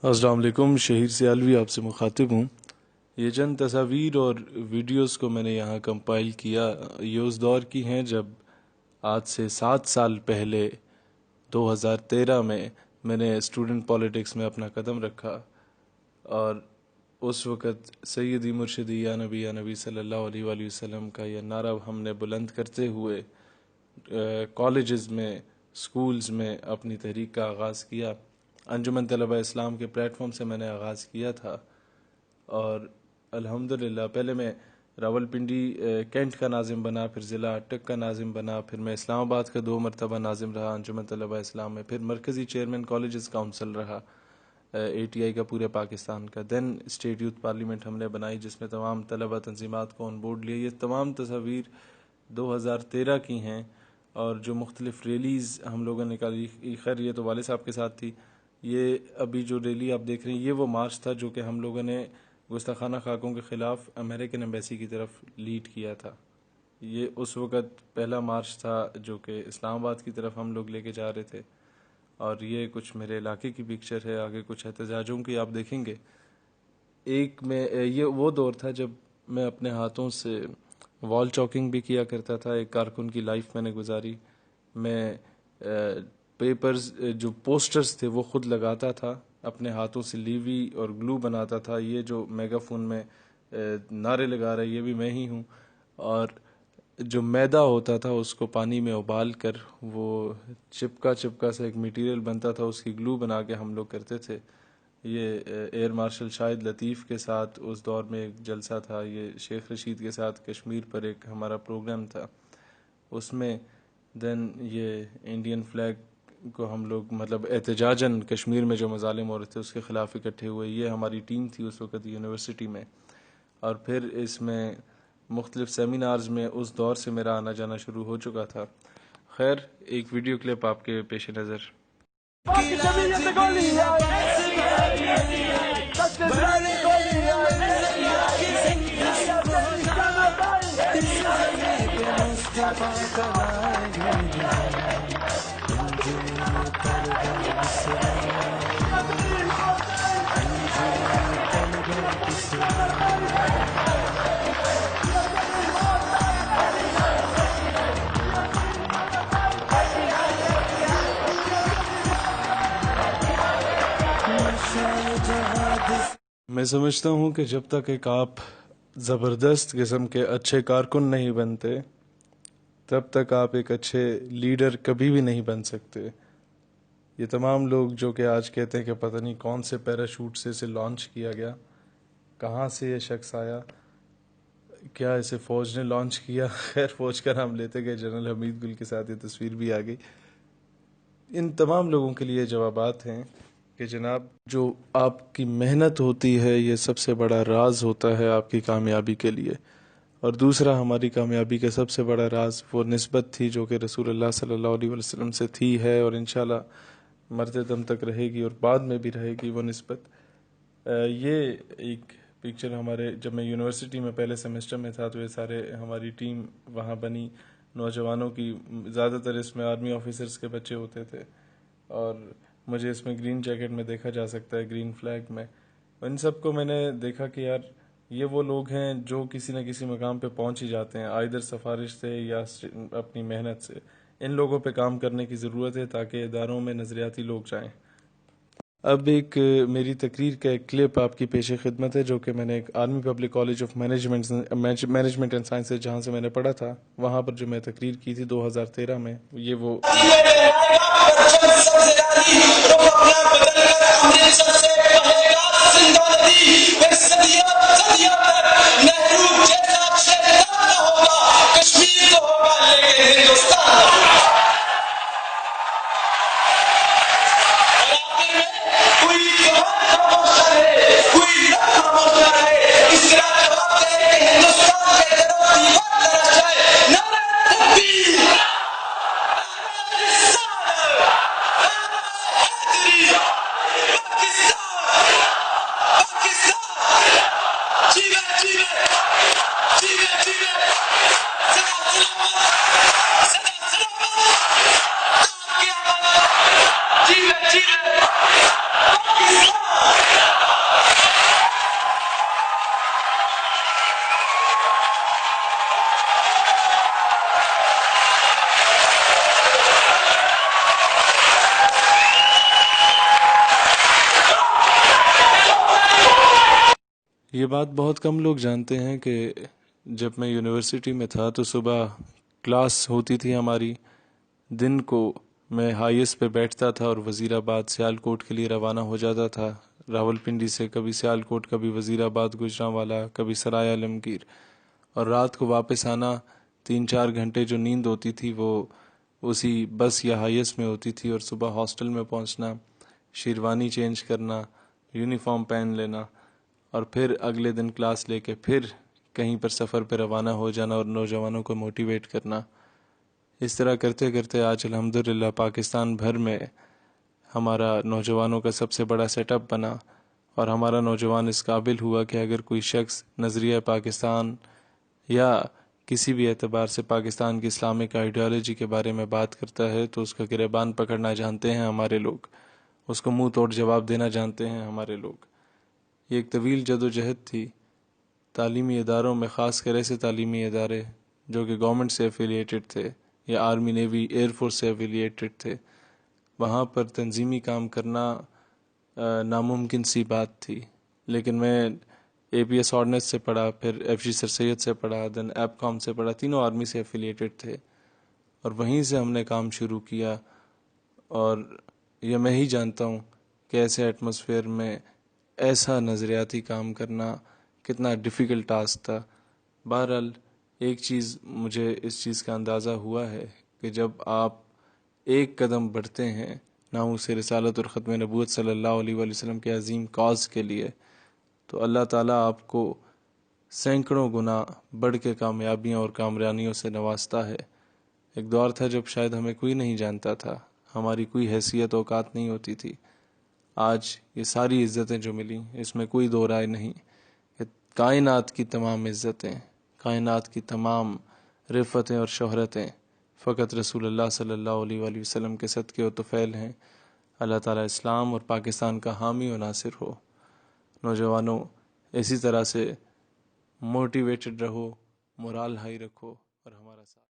السلام علیکم، شہیر سیالوی آپ سے مخاطب ہوں۔ یہ چند تصاویر اور ویڈیوز کو میں نے یہاں کمپائل کیا، یہ اس دور کی ہیں جب آج سے 7 سال پہلے 2013 میں نے اسٹوڈنٹ پالیٹکس میں اپنا قدم رکھا، اور اس وقت سیدی مرشدی یا نبی صلی اللہ علیہ وآلہ وسلم کا یہ نعرہ ہم نے بلند کرتے ہوئے کالجز میں، سکولز میں اپنی تحریک کا آغاز کیا۔ انجمن طلبہ اسلام کے پلیٹ فارم سے میں نے آغاز کیا تھا، اور الحمدللہ پہلے میں راولپنڈی کینٹ کا ناظم بنا، پھر ضلع اٹک کا ناظم بنا، پھر میں اسلام آباد کا 2 مرتبہ ناظم رہا انجمن طلبہ اسلام میں، پھر مرکزی چیئرمین کالجز کاؤنسل رہا ATI کا پورے پاکستان کا، دین اسٹیٹ یوتھ پارلیمنٹ ہم نے بنائی جس میں تمام طلبہ تنظیمات کو آن بورڈ لیا۔ یہ تمام تصاویر 2013 کی ہیں، اور جو مختلف ریلیز ہم لوگوں نے نکالی، خیر یہ تو والد صاحب کے ساتھ تھی۔ یہ ابھی جو ریلی آپ دیکھ رہے ہیں، یہ وہ مارچ تھا جو کہ ہم لوگوں نے گستاخانہ خاکوں کے خلاف امریکن ایمبیسی کی طرف لیڈ کیا تھا۔ یہ اس وقت پہلا مارچ تھا جو کہ اسلام آباد کی طرف ہم لوگ لے کے جا رہے تھے، اور یہ کچھ میرے علاقے کی پکچر ہے، آگے کچھ احتجاجوں کی آپ دیکھیں گے۔ ایک میں یہ وہ دور تھا جب میں اپنے ہاتھوں سے وال چاکنگ بھی کیا کرتا تھا، ایک کارکن کی لائف میں نے گزاری۔ میں پیپرز جو پوسٹرز تھے وہ خود لگاتا تھا، اپنے ہاتھوں سے لیوی اور گلو بناتا تھا۔ یہ جو میگا فون میں نعرے لگا رہا ہے یہ بھی میں ہی ہوں، اور جو میدا ہوتا تھا اس کو پانی میں ابال کر وہ چپکا سے ایک میٹیریل بنتا تھا، اس کی گلو بنا کے ہم لوگ کرتے تھے۔ یہ ایئر مارشل شاہد لطیف کے ساتھ اس دور میں ایک جلسہ تھا، یہ شیخ رشید کے ساتھ کشمیر پر ایک ہمارا پروگرام تھا، اس میں دین یہ انڈین فلیگ کو ہم لوگ مطلب احتجاجاً کشمیر میں جو مظالم ہو رہے تھے اس کے خلاف اکٹھے ہوئے۔ یہ ہماری ٹیم تھی اس وقت یونیورسٹی میں، اور پھر اس میں مختلف سیمینارز میں اس دور سے میرا آنا جانا شروع ہو چکا تھا۔ خیر ایک ویڈیو کلپ آپ کے پیش نظر۔ میں سمجھتا ہوں کہ جب تک ایک آپ زبردست قسم کے اچھے کارکن نہیں بنتے تب تک آپ ایک اچھے لیڈر کبھی بھی نہیں بن سکتے۔ یہ تمام لوگ جو کہ آج کہتے ہیں کہ پتہ نہیں کون سے پیراشوٹ سے اسے لانچ کیا گیا، کہاں سے یہ شخص آیا، کیا اسے فوج نے لانچ کیا، خیر فوج کا نام لیتے گئے، جنرل حمید گل کے ساتھ یہ تصویر بھی آ گئی۔ ان تمام لوگوں کے لیے جوابات ہیں کہ جناب جو آپ کی محنت ہوتی ہے یہ سب سے بڑا راز ہوتا ہے آپ کی کامیابی کے لیے، اور دوسرا ہماری کامیابی کا سب سے بڑا راز وہ نسبت تھی جو کہ رسول اللہ صلی اللہ علیہ وسلم سے تھی، ہے، اور انشاءاللہ مرتے دم تک رہے گی اور بعد میں بھی رہے گی وہ نسبت۔ یہ ایک پکچر ہمارے جب میں یونیورسٹی میں پہلے سیمسٹر میں تھا تو یہ سارے ہماری ٹیم وہاں بنی نوجوانوں کی، زیادہ تر اس میں آرمی آفیسرز کے بچے ہوتے تھے، اور مجھے اس میں گرین جیکٹ میں دیکھا جا سکتا ہے، گرین فلیگ میں۔ ان سب کو میں نے دیکھا کہ یار یہ وہ لوگ ہیں جو کسی نہ کسی مقام پہ پہنچ ہی جاتے ہیں، آئدر سفارش سے یا اپنی محنت سے۔ ان لوگوں پہ کام کرنے کی ضرورت ہے تاکہ اداروں میں نظریاتی لوگ جائیں۔ اب ایک میری تقریر کا ایک کلپ آپ کی پیش خدمت ہے جو کہ میں نے ایک army public college of management and sciences جہاں سے میں نے پڑھا تھا وہاں پر جو میں تقریر کی تھی 2013 میں، یہ وہ یہ بات بہت کم لوگ جانتے ہیں کہ جب میں یونیورسٹی میں تھا تو صبح کلاس ہوتی تھی ہماری، دن کو میں ہائیس پہ بیٹھتا تھا اور وزیر آباد سیالکوٹ کے لیے روانہ ہو جاتا تھا، راولپنڈی سے کبھی سیالکوٹ، کبھی وزیر آباد گوجرانوالا، کبھی سرائے عالمگیر، اور رات کو واپس آنا 3-4 گھنٹے جو نیند ہوتی تھی وہ اسی بس یا ہائیس میں ہوتی تھی، اور صبح ہاسٹل میں پہنچنا، شیروانی چینج کرنا، یونیفارم پہن لینا، اور پھر اگلے دن کلاس لے کے پھر کہیں پر سفر پہ روانہ ہو جانا اور نوجوانوں کو موٹیویٹ کرنا۔ اس طرح کرتے کرتے آج الحمدللہ پاکستان بھر میں ہمارا نوجوانوں کا سب سے بڑا سیٹ اپ بنا، اور ہمارا نوجوان اس قابل ہوا کہ اگر کوئی شخص نظریہ پاکستان یا کسی بھی اعتبار سے پاکستان کی اسلامک آئیڈیالوجی کے بارے میں بات کرتا ہے تو اس کا گریبان پکڑنا جانتے ہیں ہمارے لوگ، اس کو منہ توڑ جواب دینا جانتے ہیں ہمارے لوگ۔ یہ ایک طویل جد و جہد تھی، تعلیمی اداروں میں خاص کر ایسے تعلیمی ادارے جو کہ گورنمنٹ سے ایفیلیٹڈ تھے یا آرمی نیوی ایئر فورس سے ایفیلیٹڈ تھے، وہاں پر تنظیمی کام کرنا ناممکن سی بات تھی، لیکن میں اے پی ایس آرڈننس سے پڑھا، پھر ایف جی سر سید سے پڑھا، دین ایپ کام سے پڑھا، تینوں آرمی سے ایفیلیٹڈ تھے، اور وہیں سے ہم نے کام شروع کیا، اور یہ میں ہی جانتا ہوں کہ ایسے ایٹماسفیئر میں ایسا نظریاتی کام کرنا کتنا ڈیفیکلٹ ٹاسک تھا۔ بہرحال ایک چیز مجھے اس چیز کا اندازہ ہوا ہے کہ جب آپ ایک قدم بڑھتے ہیں ناموس رسالت اور ختم نبوت صلی اللہ علیہ وآلہ وسلم کے عظیم کاز کے لیے، تو اللہ تعالیٰ آپ کو سینکڑوں گنا بڑھ کے کامیابیاں اور کامرانیوں سے نوازتا ہے۔ ایک دور تھا جب شاید ہمیں کوئی نہیں جانتا تھا، ہماری کوئی حیثیت اوقات نہیں ہوتی تھی۔ آج یہ ساری عزتیں جو ملیں اس میں کوئی دو رائے نہیں کہ کائنات کی تمام عزتیں، کائنات کی تمام رفتیں اور شہرتیں فقط رسول اللہ صلی اللہ علیہ وآلہ وسلم کے صدقے و طفیل ہیں۔ اللہ تعالیٰ اسلام اور پاکستان کا حامی و ناصر ہو۔ نوجوانوں اسی طرح سے موٹیویٹڈ رہو، مورال ہائی رکھو۔